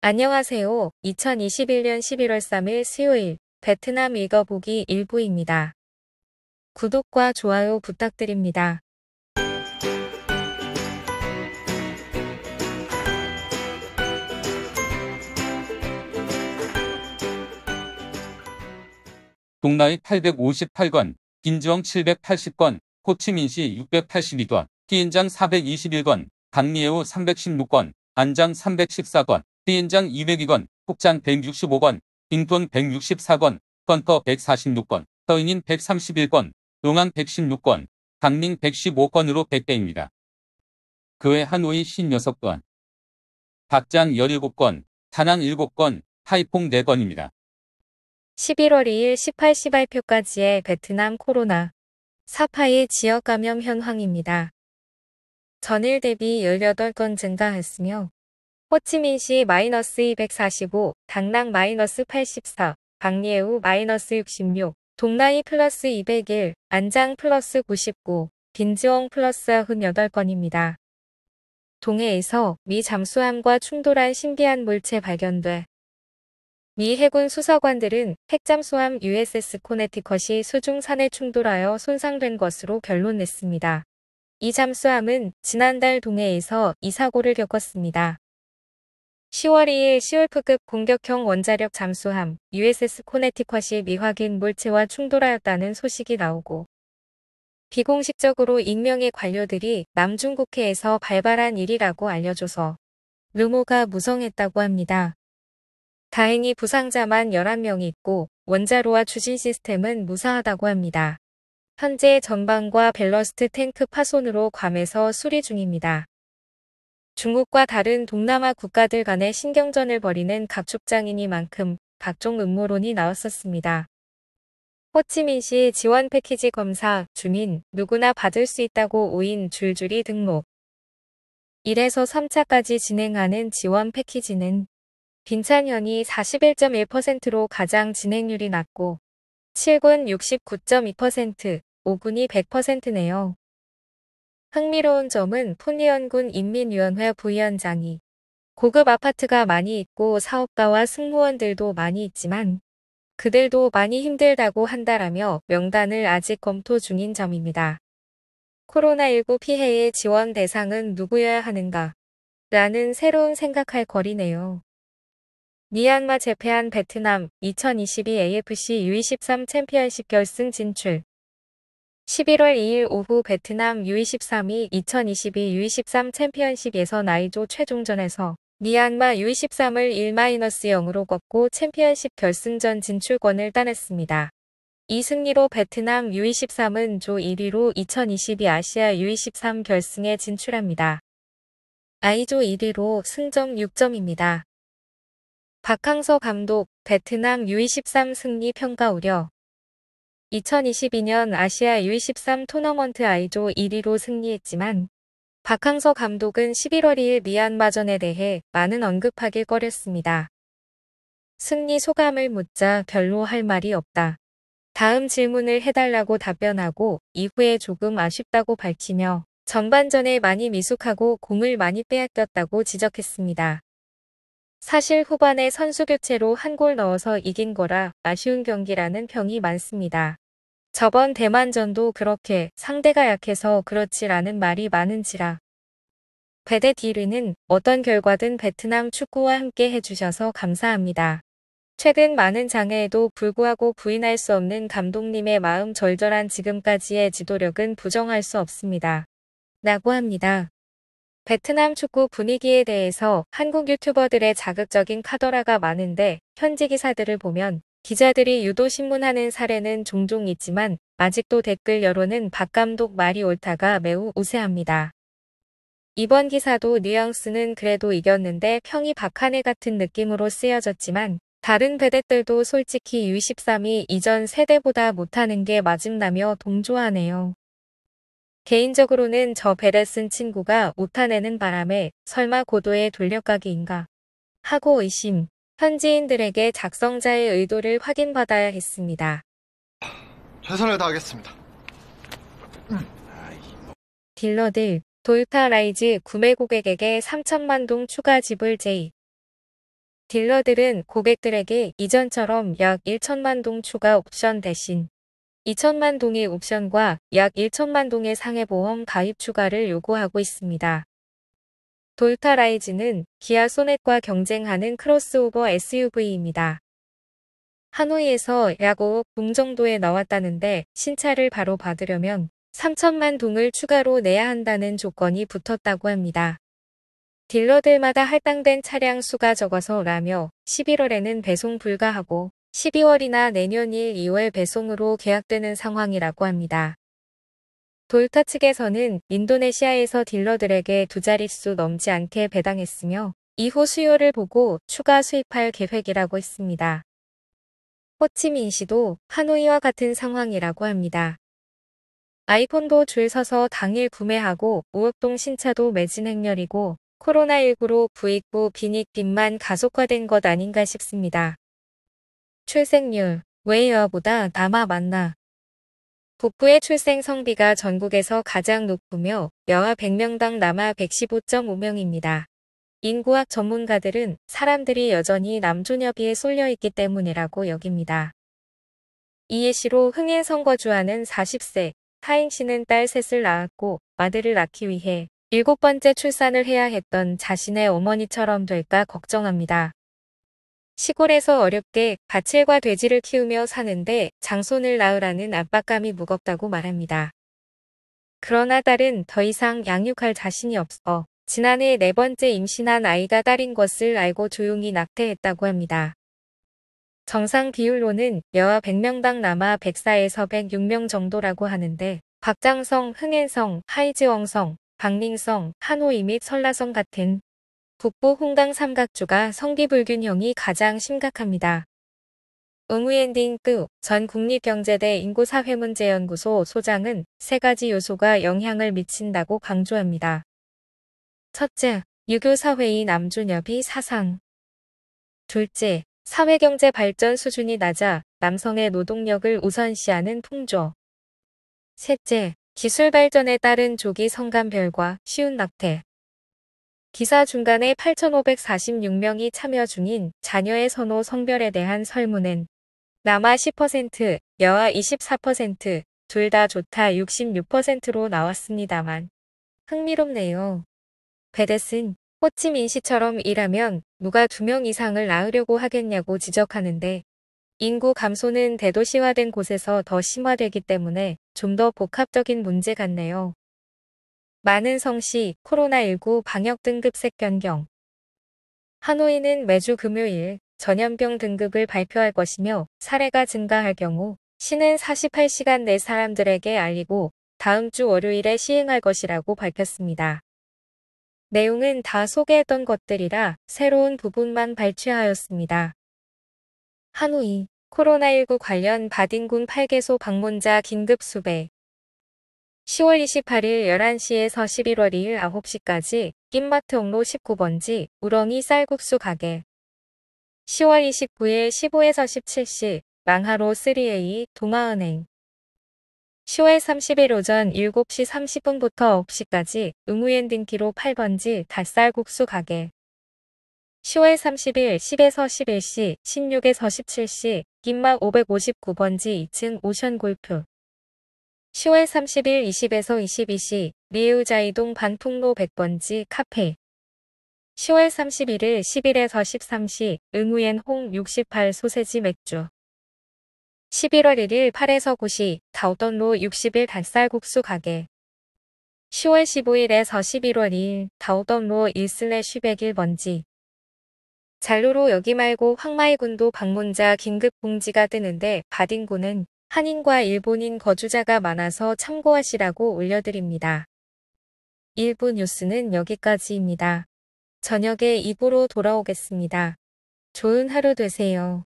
안녕하세요. 2021년 11월 3일 수요일 베트남 읽어보기 일부입니다. 구독과 좋아요 부탁드립니다. 동라이 858건, 김지영 780건, 호치민시 682건, 피인장 421건, 강리에우 316건, 안장 314건, 피인장 202건, 폭장 165건, 빙돈 164건, 건터 146건, 서인인 131건, 용안 116건, 강릉 115건으로 100대입니다. 그 외 하노이 56건, 박장 17건, 다낭 7건, 하이퐁 4건입니다. 11월 2일 18시 발표까지의 베트남 코로나 사파의 지역 감염 현황입니다. 전일 대비 18건 증가했으며 호치민시 -245, 당낭 -84, 강리에우 -66, 동라이 +201, 안장 +99, 빈지엉 +98건입니다. 동해에서 미 잠수함과 충돌한 신비한 물체 발견돼 미 해군 수사관들은 핵잠수함 USS 코네티컷이 수중산에 충돌하여 손상된 것으로 결론 냈습니다. 이 잠수함은 지난달 동해에서 이 사고를 겪었습니다. 10월 2일 시울프급 공격형 원자력 잠수함 USS 코네티컷이 미확인 물체와 충돌하였다는 소식이 나오고 비공식적으로 익명의 관료들이 남중국해에서 발발한 일이라고 알려줘서 루머가 무성했다고 합니다. 다행히 부상자만 11명이 있고 원자로와 추진 시스템은 무사하다고 합니다. 현재 전방과 밸러스트 탱크 파손으로 괌에서 수리 중입니다. 중국과 다른 동남아 국가들 간의 신경전을 벌이는 각축장이니만큼 각종 음모론이 나왔었습니다. 호치민시 지원 패키지 검사, 주민, 누구나 받을 수 있다고 5인 줄줄이 등록. 1에서 3차까지 진행하는 지원 패키지는 빈찬현이 41.1%로 가장 진행률이 낮고 7군 69.2%, 5군이 100%네요. 흥미로운 점은 푸니언군 인민위원회 부위원장이 고급 아파트가 많이 있고 사업가와 승무원들도 많이 있지만 그들도 많이 힘들다고 한다라며 명단을 아직 검토 중인 점입니다. 코로나19 피해의 지원 대상은 누구여야 하는가? 라는 새로운 생각할 거리네요. 미얀마 제패한 베트남 2022 AFC U23 챔피언십 결승 진출 11월 2일 오후 베트남 U23이 2022 U23 챔피언십 예선 I조 최종전에서 미얀마 U23을 1-0으로 꺾고 챔피언십 결승전 진출권을 따냈습니다. 이 승리로 베트남 U23은 조 1위로 2022 아시아 U23 결승에 진출합니다. I조 1위로 승점 6점입니다. 박항서 감독, 베트남 U23 승리 평가 우려 2022년 아시아 U23 토너먼트 I조 1위로 승리했지만 박항서 감독은 11월 2일 미얀마전에 대해 많은 언급하길 꺼렸습니다. 승리 소감을 묻자 별로 할 말이 없다. 다음 질문을 해달라고 답변하고 이후에 조금 아쉽다고 밝히며 전반전에 많이 미숙하고 공을 많이 빼앗겼다고 지적했습니다. 사실 후반에 선수 교체로 한 골 넣어서 이긴 거라 아쉬운 경기라는 평이 많습니다. 저번 대만전도 그렇게 상대가 약해서 그렇지라는 말이 많은지라. 베데디르는 어떤 결과든 베트남 축구와 함께 해주셔서 감사합니다. 최근 많은 장애에도 불구하고 부인할 수 없는 감독님의 마음 절절한 지금까지의 지도력은 부정할 수 없습니다. 라고 합니다. 베트남 축구 분위기에 대해서 한국 유튜버들의 자극적인 카더라가 많은데 현지 기사들을 보면 기자들이 유도 신문하는 사례는 종종 있지만 아직도 댓글 여론은 박 감독 말이 옳다가 매우 우세합니다. 이번 기사도 뉘앙스는 그래도 이겼는데 평이 박하네 같은 느낌으로 쓰여졌지만 다른 배댓들도 솔직히 U23이 이전 세대보다 못하는 게 맞음나며 동조하네요. 개인적으로는 저 베댓 쓴 친구가 못하내는 바람에 설마 고도의 돌려가기인가 하고 의심, 현지인들에게 작성자의 의도를 확인받아야 했습니다. 최선을 다하겠습니다. 딜러들, 도요타 라이즈 구매 고객에게 3천만 동 추가 지불 제의. 딜러들은 고객들에게 이전처럼 약 1천만 동 추가 옵션 대신 2천만 동의 옵션과 약 1천만 동의 상해보험 가입 추가를 요구하고 있습니다. 도요타 라이즈는 기아 소넷과 경쟁하는 크로스오버 SUV입니다. 하노이에서 약 5억 동 정도에 나왔다는데 신차를 바로 받으려면 3천만 동을 추가로 내야 한다는 조건이 붙었다고 합니다. 딜러들마다 할당된 차량 수가 적어서라며 11월에는 배송 불가하고 12월이나 내년 1, 2월 배송으로 계약되는 상황이라고 합니다. 도요타 측에서는 인도네시아에서 딜러들에게 두 자릿수 넘지 않게 배당했으며 이후 수요를 보고 추가 수입할 계획이라고 했습니다. 호치민시도 하노이와 같은 상황이라고 합니다. 아이폰도 줄 서서 당일 구매하고 5억 동 신차도 매진 행렬이고 코로나19로 부익부 빈익빈만 가속화된 것 아닌가 싶습니다. 출생률, 왜 여아보다 남아 많나? 북부의 출생 성비가 전국에서 가장 높으며 여아 100명당 남아 115.5명입니다. 인구학 전문가들은 사람들이 여전히 남존여비에 쏠려 있기 때문이라고 여깁니다. 이해시로 흥행성 거주하는 40세 타행시는 딸 셋을 낳았고 아들을 낳기 위해 7번째 출산을 해야 했던 자신의 어머니처럼 될까 걱정합니다. 시골에서 어렵게 밭을과 돼지를 키우며 사는데 장손을 낳으라는 압박감이 무겁다고 말합니다. 그러나 딸은 더 이상 양육할 자신이 없어 지난해 4번째 임신한 아이가 딸인 것을 알고 조용히 낙태했다고 합니다. 정상 비율로는 여아 100명당 남아 104에서 106명 정도라고 하는데 박장성, 흥앤성, 하이즈엉성, 박링성, 하노이 및 설라성 같은 북부 홍강 삼각주가 성비 불균형이 가장 심각합니다. 응우엔딩 전 국립경제대 인구사회문제연구소 소장은 3가지 요소가 영향을 미친다고 강조합니다. 첫째, 유교사회의 남존여비 사상. 둘째, 사회경제 발전 수준이 낮아 남성의 노동력을 우선시하는 풍조. 셋째, 기술 발전에 따른 조기 성간별과 쉬운 낙태. 기사 중간에 8,546명이 참여 중인 자녀의 선호 성별에 대한 설문은 남아 10%, 여아 24%, 둘 다 좋다 66%로 나왔습니다만 흥미롭네요. 베데스는 호치민시처럼 일하면 누가 2명 이상을 낳으려고 하겠냐고 지적하는데 인구 감소는 대도시화된 곳에서 더 심화되기 때문에 좀 더 복합적인 문제 같네요. 많은 성시, 코로나19 방역 등급색 변경. 하노이는 매주 금요일 전염병 등급을 발표할 것이며 사례가 증가할 경우 시는 48시간 내 사람들에게 알리고 다음 주 월요일에 시행할 것이라고 밝혔습니다. 내용은 다 소개했던 것들이라 새로운 부분만 발췌하였습니다. 하노이, 코로나19 관련 바딘군 8개소 방문자 긴급 수배. 10월 28일 11시에서 11월 2일 9시까지 낀마트 옥로 19번지 우렁이 쌀국수 가게. 10월 29일 15에서 17시 망하로 3A 동아은행. 10월 30일 오전 7시 30분부터 9시까지 응우엔딩키로 8번지 닭쌀국수 가게. 10월 30일 10에서 11시 16에서 17시 낀막 559번지 2층 오션골프. 10월 30일 20에서 22시 리우자이동 반풍로 100번지 카페. 10월 31일 10일에서 13시 응우엔 홍 68 소세지 맥주. 11월 1일 8에서 9시 다오던로 60일 닭쌀국수 가게. 10월 15일에서 11월 2일 다오던로 1/101번지. 잘로로 여기 말고 황마이군도 방문자 긴급 공지가 뜨는데 바딘군은 한인과 일본인 거주자가 많아서 참고하시라고 올려드립니다. 일부 뉴스는 여기까지입니다. 저녁에 입으로 돌아오겠습니다. 좋은 하루 되세요.